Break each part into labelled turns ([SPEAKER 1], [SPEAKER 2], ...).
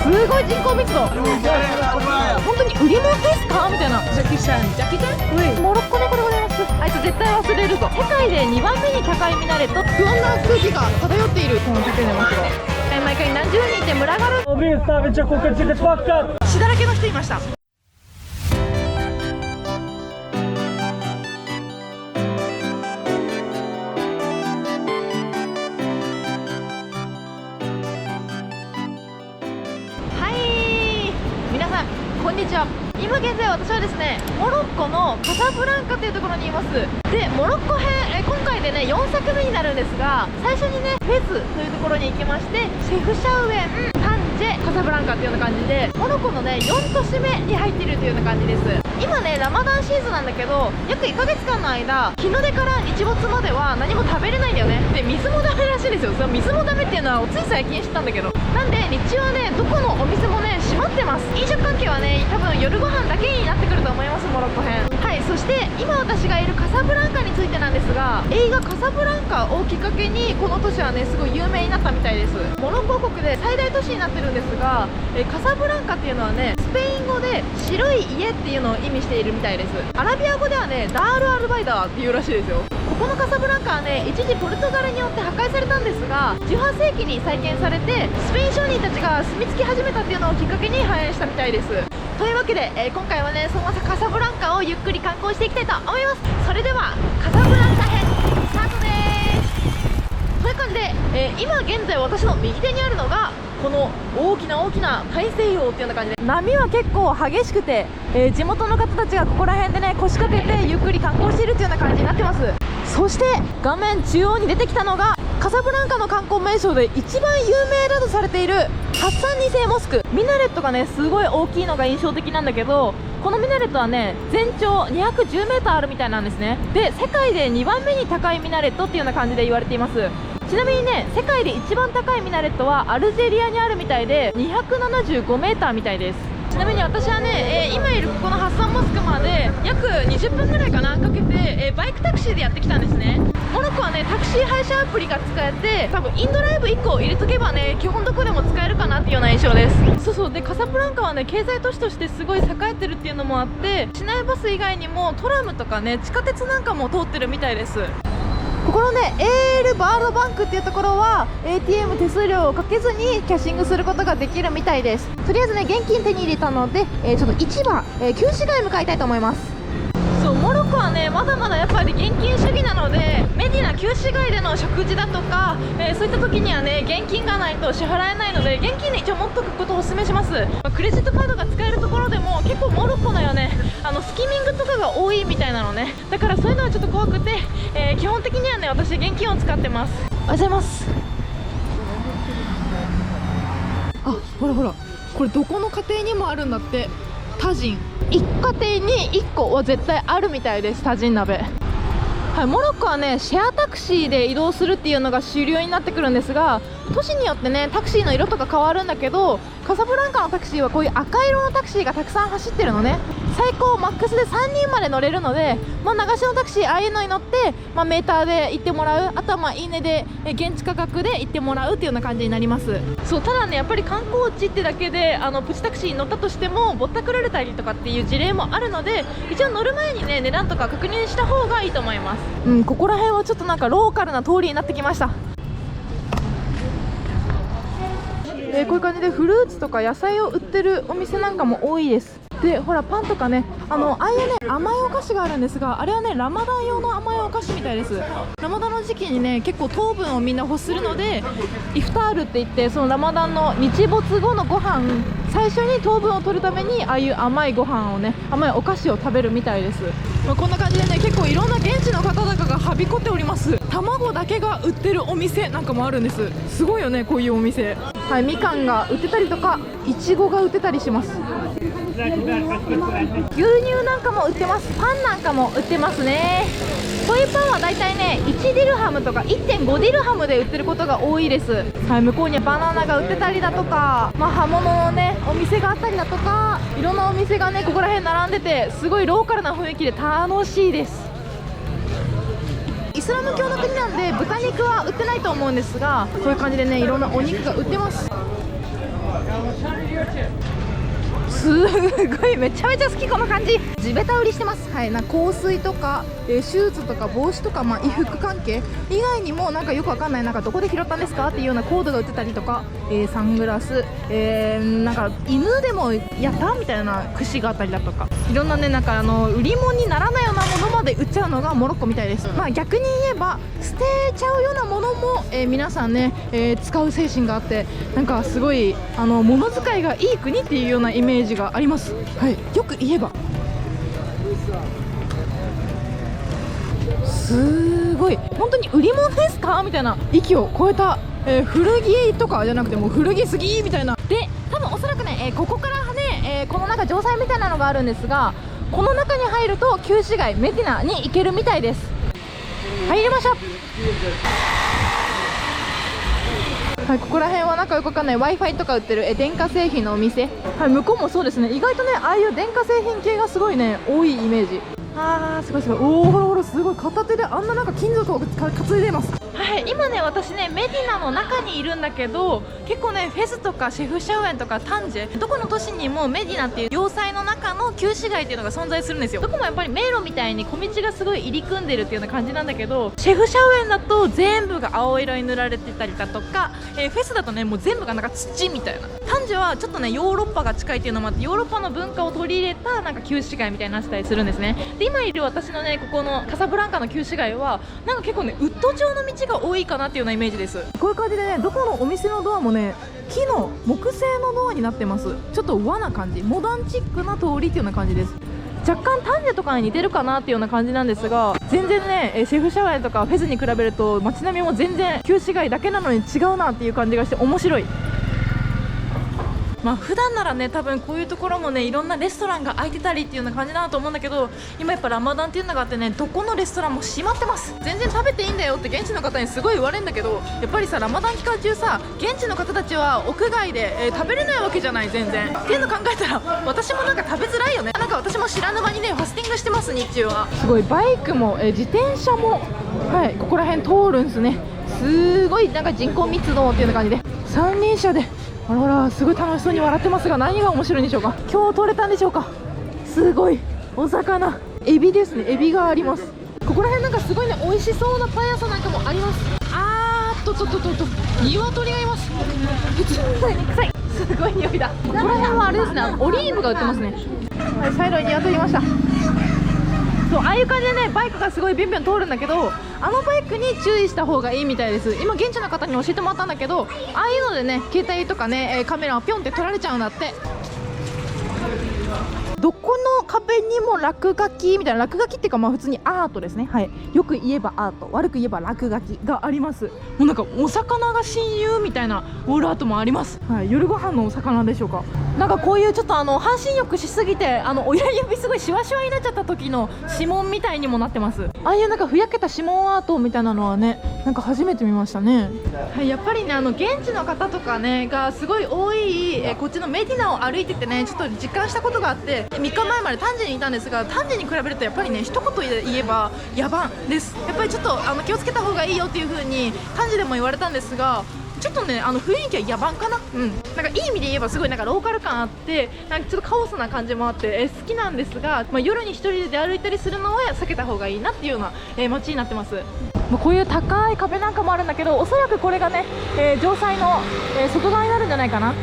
[SPEAKER 1] すごい人口密度。本当に売り物ですかみたいな。
[SPEAKER 2] ジャッキーちゃん。ジャッキーちゃん？
[SPEAKER 1] モロッコ猫でございます。あいつ絶対忘れるぞ。世界で2番目に高いミナレット。不穏な空気が漂っているこの建物ですが、毎回何十人で群がる。血だらけの人いました。こんにちは。今現在私はですね、モロッコのカサブランカというところにいます。で、モロッコ編、今回でね4作目になるんですが、最初にねフェズというところに行きまして、シェフシャウエン、タンジェ、カサブランカっていうような感じで、モロッコのね4都市目に入っているというような感じです。今ねラマダンシーズンなんだけど、約1ヶ月間の間、日の出から日没までは何も食べれないんだよね。で、水もダメらしいんですよ。その水もダメっていうのはつい最近知ったんだけど、なんで日中はねどこのお店もね閉まってます。飲食関係はね多分夜ご飯だけになってくると思います、モロッコ編。はい、そして今私がいるカサブランカについてなんですが、映画カサブランカをきっかけにこの都市はねすごい有名になったみたいです。モロッコ国で最大都市になってるんですが、カサブランカっていうのはねスペイン語で白い家っていうのを意味しているみたいです。アラビア語ではねダールアルバイダーっていうらしいですよ。ここのカサブランカはね一時ポルトガルによって破壊されたんですが、18世紀に再建されてスペイン商人たちが住み着き始めたっていうのをきっかけに繁栄したみたいです。というわけで、今回はねそのカサブランカをゆっくり観光していきたいと思います。それではカサブランカ編スタートです。という感じで、今現在私の右手にあるのがこの大きな大きな大西洋っていうような感じで、波は結構激しくて、地元の方たちがここら辺でね腰掛けてゆっくり観光しているというような感じになってます。そして画面中央に出てきたのがカサブランカの観光名所で一番有名だとされているハッサン2世モスク。ミナレットがねすごい大きいのが印象的なんだけど、このミナレットはね全長210メーターあるみたいなんですね。で、世界で2番目に高いミナレットっていうような感じで言われています。ちなみにね世界で一番高いミナレットはアルジェリアにあるみたいで275メーターみたいです。ちなみに私はね、今いるここのハッサンモスクまで約20分ぐらいかなかけて、バイクタクシーでやってきたんですね。モロッコはねタクシー配車アプリが使えて、多分インドライブ1個入れとけばね基本どこでも使えるかなっていうような印象です。そうそう。で、カサブランカはね経済都市としてすごい栄えてるっていうのもあって、市内バス以外にもトラムとかね地下鉄なんかも通ってるみたいです。ここのねエールバードバンクっていうところは ATM 手数料をかけずにキャッシングすることができるみたいです。とりあえずね現金手に入れたので、ちょっと市場、旧市街向かいたいと思います。そう、モロッコはねまだまだやっぱり現金主義なので、メディナ旧市街での食事だとか、そういった時にはね現金がないと支払えないので、現金で一応持っとくことをお勧めします。クレジットカードが使えるところでも結構モロッコのよねスキミングとかが多いみたいなのね。だからそういうのはちょっと怖くて、基本的にはね私現金を使ってます。おはようございます。あ、ほらほら、これどこの家庭にもあるんだって。タジン一家庭に1個は絶対あるみたいです、タジン鍋。はい、モロッコはねシェアタクシーで移動するっていうのが主流になってくるんですが、都市によってねタクシーの色とか変わるんだけど、カサブランカのタクシーはこういう赤色のタクシーがたくさん走ってるのね。最高マックスで3人まで乗れるので、流しのタクシーああいうのに乗って、メーターで行ってもらう、あとはいいねで現地価格で行ってもらうっていうような感じになります。そう、ただねやっぱり観光地ってだけでプチタクシーに乗ったとしてもぼったくられたりとかっていう事例もあるので、一応乗る前にね値段とか確認した方がいいと思います。ここら辺はちょっとなんかローカルな通りになってきました。こういう感じでフルーツとか野菜を売ってるお店なんかも多いです。で、ほらパンとかね、ああいうね甘いお菓子があるんですが、あれはねラマダン用の甘いお菓子みたいです。ラマダンの時期にね結構糖分をみんな欲するので、イフタールって言ってそのラマダンの日没後のご飯、最初に糖分を取るためにああいう甘いご飯をね、甘いお菓子を食べるみたいです。こんな感じでね結構いろんな現地の方々がはびこっております。卵だけが売ってるお店なんかもあるんです。すごいよねこういうお店。はい、みかんが売ってたりとか、いちごが売ってたりします。牛乳なんかも売ってます。パンなんかも売ってますね。こういうパンはだいたいね1ディルハムとか 1.5 ディルハムで売ってることが多いです。はい、向こうにはバナナが売ってたりだとか、葉物のねお店があったりだとか、いろんなお店がねここら辺並んでて、すごいローカルな雰囲気で楽しいです。イスラム教の国なんで豚肉は売ってないと思うんですが、こういう感じでねいろんなお肉が売ってます。すごいめちゃめちゃ好きこの感じ。地べた売りしてます。はい、なんか香水とか、シューズとか帽子とか、衣服関係以外にもなんかよくわかんないなんかどこで拾ったんですかっていうようなコードが売ってたりとか、サングラス、なんか犬でもやったみたいな櫛があったりだとか、いろんなねなんか売り物にならないようなものまで売っちゃうのがモロッコみたいです。逆に言えば捨てちゃうようなものも、皆さんね、使う精神があって、なんかすごい物使いがいい国っていうようなイメージがあります。はい、よく言えばすごい本当に売り物ですかみたいな域を超えた、古着とかじゃなくてもう古着すぎみたいな。で多分おそらくね、ここからね、このなんか城塞みたいなのがあるんですが、この中に入ると旧市街メディナに行けるみたいです。入りましょう。はい、ここら辺はなんかよくわかんない Wi-Fi とか売ってる電化製品のお店。はい、向こうもそうですね。意外とねああいう電化製品系がすごいね多いイメージ。すごいすごい。おお、ほらほらすごい片手であんななんか金属を担いでます。はい、今ね私ねメディナの中にいるんだけど、結構ねフェズとかシェフシャウエンとかタンジェ、どこの都市にもメディナっていう要塞の中の旧市街っていうのが存在するんですよ。どこもやっぱり迷路みたいに小道がすごい入り組んでるっていうような感じなんだけど、シェフシャウエンだと全部が青色に塗られてたりだとか、フェスだとねもう全部がなんか土みたいな。タンジェはちょっとねヨーロッパが近いっていうのもあって、ヨーロッパの文化を取り入れたなんか旧市街みたいになってたりするんですね。で今いる私のねここのカサブランカの旧市街はなんか結構ねウッド調の道が多いかなっていうようなイメージです。こういう感じでねどこのお店のドアもね木の木製のドアになってます。ちょっと和な感じ、モダンチックな通りっていうような感じです。若干タンジェとかに似てるかなっていうような感じなんですが、全然ねシェフシャワーとかフェズに比べると街並みも全然旧市街だけなのに違うなっていう感じがして面白い。普段ならね多分こういうところもねいろんなレストランが開いてたりっていうような感じだなと思うんだけど、今やっぱラマダンっていうのがあってねどこのレストランも閉まってます。全然食べていいんだよって現地の方にすごい言われるんだけど、やっぱりさラマダン期間中さ現地の方たちは屋外で、食べれないわけじゃない全然っていうの考えたら私もなんか食べづらいよね。なんか私も知らぬ間にねファスティングしてます日中は。すごいバイクも、自転車もはいここら辺通るんですね。すごいなんか人口密度っていうような感じで三輪車であららすごい楽しそうに笑ってますが、何が面白いんでしょうか。今日取れたんでしょうか。すごいお魚、エビですね。エビがあります。ここら辺なんかすごいね美味しそうなパン屋さんなんかもあります。鶏がいます。普通に臭い、すごい匂いだ。ここら辺はあれですね、オリーブが売ってますね。はい、サイドに鶏いました。そう、ああいう感じでねバイクがすごいビュンビュン通るんだけど、あのバイクに注意した方がいいみたいです。今現地の方に教えてもらったんだけど、ああいうのでね携帯とかねカメラをピョンって撮られちゃうんだって。どこの壁にも落書きみたいな、落書きっていうか普通にアートですね。はい、よく言えばアート、悪く言えば落書きがあります。もうなんかお魚が親友みたいなウォールアートもあります。はい、夜ご飯のお魚でしょうか。なんかこういうちょっと半身浴しすぎて親指すごいシワシワになっちゃった時の指紋みたいにもなってます。ああいうなんかふやけた指紋アートみたいなのはねなんか初めて見ましたね。はい、やっぱりね現地の方とかねがすごい多い、こっちのメディナを歩いててねちょっと実感したことがあって、3日前までタンジェにいたんですが、タンジェに比べるとやっぱりね一言で言えば野蛮です。やっぱりちょっと気をつけた方がいいよっていう風にタンジェでも言われたんですが、ちょっとね雰囲気は野蛮かな。なんかいい意味で言えばすごいなんかローカル感あって、なんかちょっとカオスな感じもあって、好きなんですが、夜に一人で出歩いたりするのは避けた方がいいなっていうような、街になってます。こういう高い壁なんかもあるんだけど、おそらくこれがね、城塞の、外側になるんじゃないかな。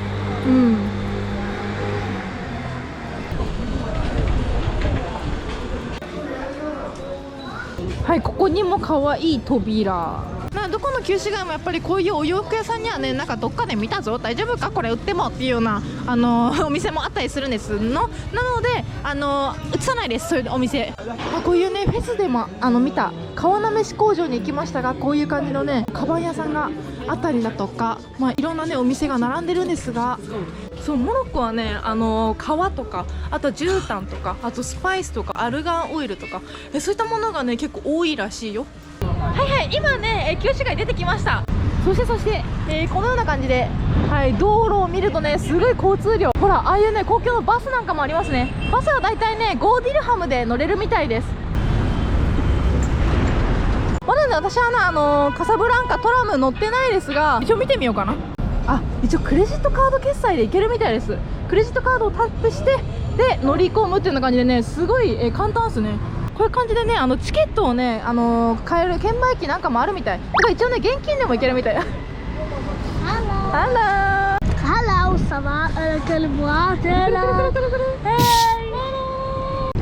[SPEAKER 1] はい、ここにも可愛い扉。どこの旧市街もやっぱりこういうお洋服屋さんにはねなんかどっかで見たぞ、大丈夫かこれ売ってもっていうようなお店もあったりするんですの。なので映さないです、そういうお店。こういうねフェスでも見た川なめし工場に行きましたが、こういう感じのねカバン屋さんがあったりだとか、いろんなねお店が並んでるんですが、そうモロッコはね革とか、あと絨毯とか、あとスパイスとかアルガンオイルとか、そういったものがね結構多いらしいよ。はいはい、今ね旧市街出てきました。そして、このような感じで、道路を見るとねすごい交通量、ほらああいうね公共のバスなんかもありますね。バスはだいたいね5ディルハムで乗れるみたいです。まだね私はカサブランカトラム乗ってないですが、一応見てみようかな。一応クレジットカード決済で行けるみたいです。クレジットカードをタップしてで乗り込むっていうような感じでね、すごい簡単ですね。こういう感じでね、チケットをね、買える券売機なんかもあるみたい。だから一応ね、現金でも行けるみたい。ハロー
[SPEAKER 3] هلا والصباح الكلمات هلا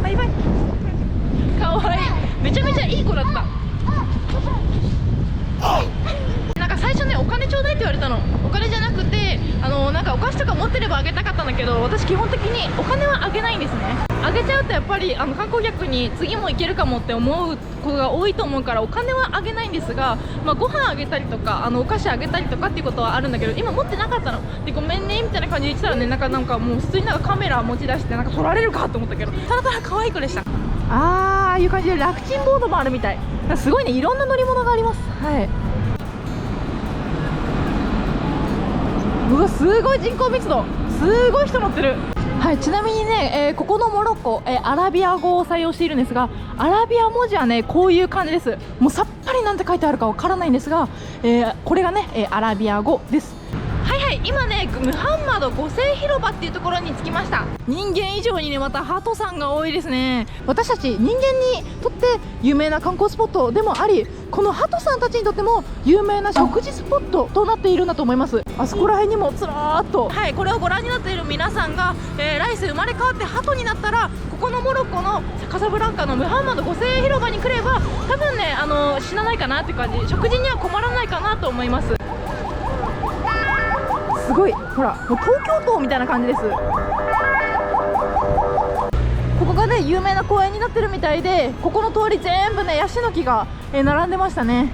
[SPEAKER 1] バイバイ。かわいい。めちゃめちゃいい子だった。なんか最初ね、お金ちょうだいって言われたの。お金じゃなくてなんかお菓子とか持ってればあげたかったんだけど、私基本的にお金はあげないんですね。あげちゃうとやっぱり観光客に次も行けるかもって思うことが多いと思うから、お金はあげないんですが、ご飯あげたりとかお菓子あげたりとかっていうことはあるんだけど、今持ってなかったので、ごめんねみたいな感じで言ってたらね、なんかもう普通になんかカメラ持ち出してなんか撮られるかと思ったけど、ただただ可愛い子でした。ああいう感じで楽ちんボードもあるみたい。すごいね、いろんな乗り物があります。はい。うわ、すごい人口密度、すごい人乗ってる。はい、ちなみにね、ここのモロッコ、アラビア語を採用しているんですが、アラビア文字はねこういう感じです。もうさっぱりなんて書いてあるかわからないんですが、これがね、アラビア語です。はいはい、今ねムハンマド5世広場っていうところに着きました。人間以上にねまたハトさんが多いですね。私たち人間にとって有名な観光スポットでもあり、このハトさんたちにとっても有名な食事スポットとなっているんだと思います。あそこら辺にもずらーっと、はい、これをご覧になっている皆さんが、来世生まれ変わってハトになったら、ここのモロッコのカサブランカのムハンマド5世広場に来れば多分ね死なないかなって感じ、食事には困らないかなと思います。すごい、ほらもう東京都みたいな感じです。ここがね有名な公園になってるみたいで、ここの通り全部ねヤシの木が、並んでましたね。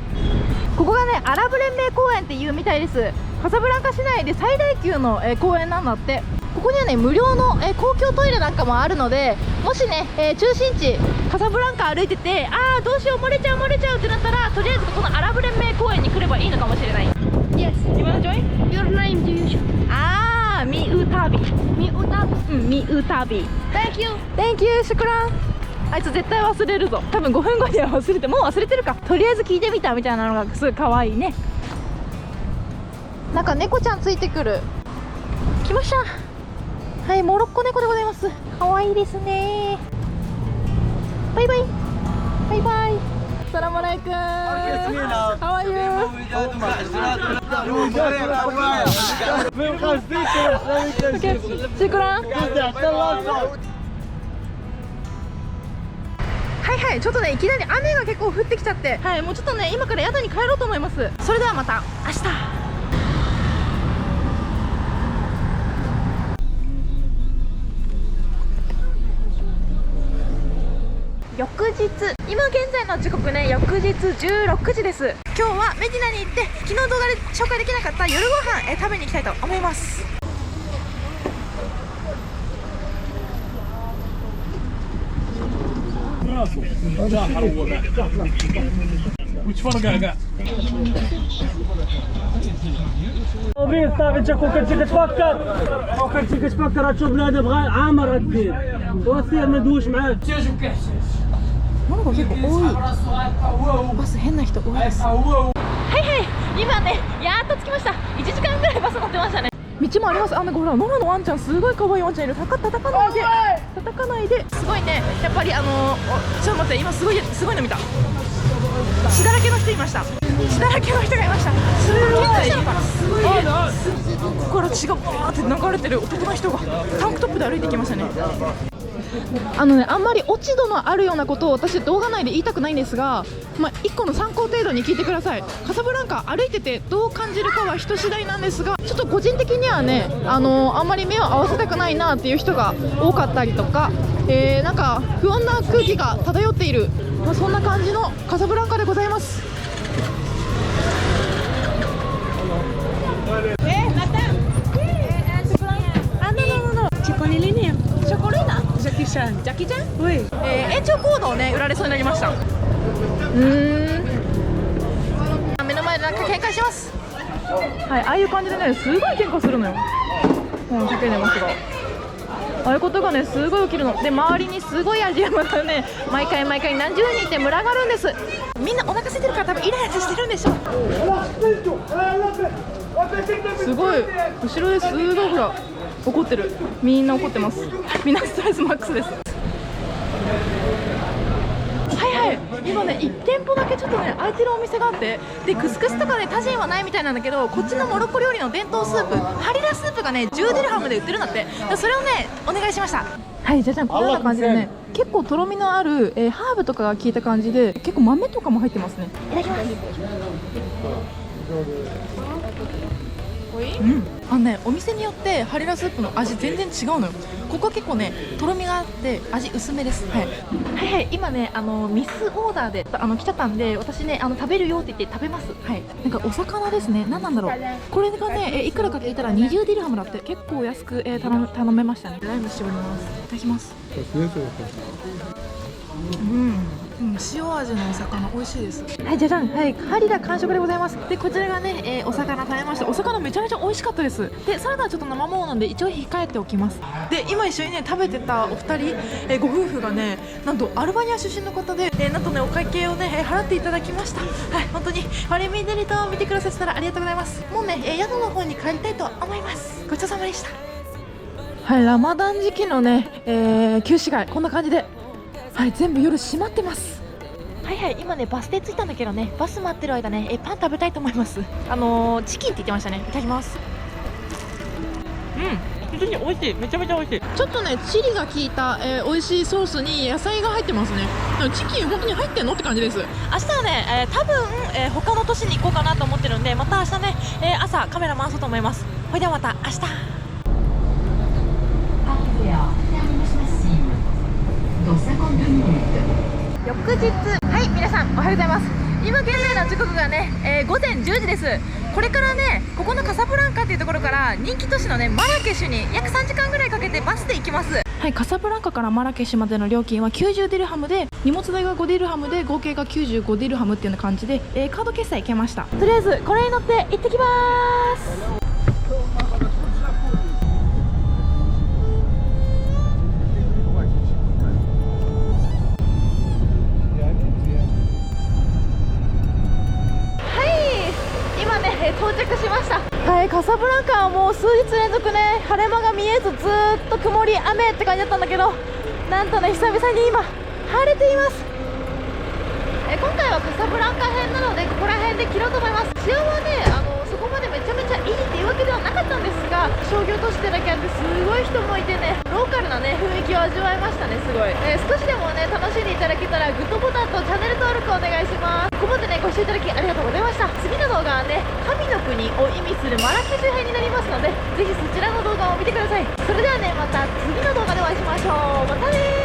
[SPEAKER 1] ここがねアラブ連盟公園っていうみたいです。カサブランカ市内で最大級の、公園なんだって。ここにはね無料の、公共トイレなんかもあるので、もしね、中心地カサブランカ歩いてて、どうしよう漏れちゃうってなったら、とりあえずここのアラブ連盟公園に来ればいいのかもしれない。
[SPEAKER 3] Yes.
[SPEAKER 1] You wanna join?
[SPEAKER 3] Your name do you?
[SPEAKER 1] ミウタビ。
[SPEAKER 3] ミウタビ。
[SPEAKER 1] ミウタビ。
[SPEAKER 3] Thank you.
[SPEAKER 1] Thank you、シュクラン。あいつ絶対忘れるぞ。多分5分後には忘れて、もう忘れてるか。とりあえず聞いてみたみたいなのがすごい可愛いね。なんか猫ちゃんついてくる。来ました。はい、モロッコ猫でございます。可愛いですね。バイバイ。バイバイ。サラムアライクム。How are you?シュクラン。はいはい、ちょっとねいきなり雨が結構降ってきちゃって、はい、もうちょっとね今から宿に帰ろうと思います。それではまた明日。翌日、今現在の時刻ね翌日16時です。今日はメディナに行って昨日動画で紹介できなかった夜ご飯食べに行きたいと思います。
[SPEAKER 4] صافي انت كون كنتي كتفكر هتشوف بنادم غير عامر الدين وسير ما ندوش معاك.
[SPEAKER 1] 物が結構多い。バス変な人多いです。はいはい、今ねやっと着きました。1時間ぐらいバス乗ってましたね。道もあります。なんかほらノラのワンちゃん、すごい可愛いワンちゃんいる。叩かないで、叩かないで。すごいね、やっぱりちょっと待って、今すごいの見た。血だらけの人いました。血だらけの人がいました。すごい喧嘩したのかな。すごい、ここから血がバーって流れてる男の人がタンクトップで歩いてきましたね。あんまり落ち度のあるようなことを私動画内で言いたくないんですが、1個の参考程度に聞いてください。カサブランカ歩いててどう感じるかは人次第なんですが、ちょっと個人的にはねあんまり目を合わせたくないなっていう人が多かったりとか、なんか不穏な空気が漂っている、そんな感じのカサブランカでございます。チョコレーナジャキちゃん、ジャキちゃん、延長コードをね売られそうになりました。目の前でなんか喧嘩します。はい、ああいう感じでねすごい喧嘩するのよ。叫んでますが、ああいうことがねすごい起きるので、周りにすごいアジアムがね毎回何十人って群がるんです。みんなお腹空いてるから多分イライラしてるんでしょう。すごい後ろですごいほら怒ってる、みんな怒ってます。みんなストレスマックスです。はいはい、今ね1店舗だけちょっとね空いてるお店があって、でクスクスとかねタジンはないみたいなんだけど、こっちのモロッコ料理の伝統スープハリラスープがね10ディルハムで売ってるんだって。それをねお願いしました。はい、じゃじゃん、こんな感じでね結構とろみのある、ハーブとかが効いた感じで、結構豆とかも入ってますね。いただきます。あのね、お店によってハリラスープの味全然違うのよ。ここは結構ねとろみがあって味薄めです。はい、はいはい、今ねミスオーダーで来ちゃったんで、私ね食べるよって言って食べます。はい、なんかお魚ですね。何なんだろう、これがねいくらか聞いたら20ディルハムだって、結構安く、頼めましたね。ライム絞ります。いただきます。塩味のお魚美味しいです。はい、じゃじゃん、はい、ハリラ完食でございます。でこちらがね、お魚食べました。お魚めちゃめちゃ美味しかったです。でサラダはちょっと生ものなんで一応控えておきます。で今一緒にね食べてたお二人、ご夫婦がねなんとアルバニア出身の方で、なんとねお会計をね払っていただきました。はい、本当にファレミデリトを見てくださったらありがとうございます。もうね、宿の方に帰りたいと思います。ごちそうさまでした。はい、ラマダン時期のね、旧市街こんな感じで、はい、全部夜閉まってます。はいはい、今ねバス停着いたんだけどね、バス待ってる間ねパン食べたいと思います。チキンって言ってましたね。いただきます。本当に美味しい、めちゃめちゃ美味しい。ちょっとねチリが効いた、美味しいソースに野菜が入ってますね。チキン本当に入ってんのって感じです。明日はね、多分、他の都市に行こうかなと思ってるんで、また明日ね、朝カメラ回そうと思います。ほいではまた明日。翌日、はい、皆さんおはようございます。今現在の時刻がね、午前10時です。これからねここのカサブランカっていうところから人気都市のねマラケシュに約3時間ぐらいかけてバスで行きます。はい、カサブランカからマラケシュまでの料金は90ディルハムで、荷物代が5ディルハムで合計が95ディルハムっていうような感じで、カード決済いけました。とりあえずこれに乗って行ってきます。到着しました。はい、カサブランカはもう数日連続ね晴れ間が見えずずーっと曇り雨って感じだったんだけど、なんとね久々に今晴れています。今回はカサブランカ編なのでここら辺で切ろうと思います。治安はねそこまでめちゃめちゃいいっていうわけではなかったんですが、商業都市ってだけあってすごい人もいてねローカルなね雰囲気を味わいましたね。すごい、少しでもね楽しんでいただけたらグッドボタンとチャンネル登録お願いします。ここまでねご視聴いただきありがとうございました。次の動画はね神の国を意味するマラケシュ編になりますので、ぜひそちらの動画を見てください。それではねまた次の動画でお会いしましょう。またねー。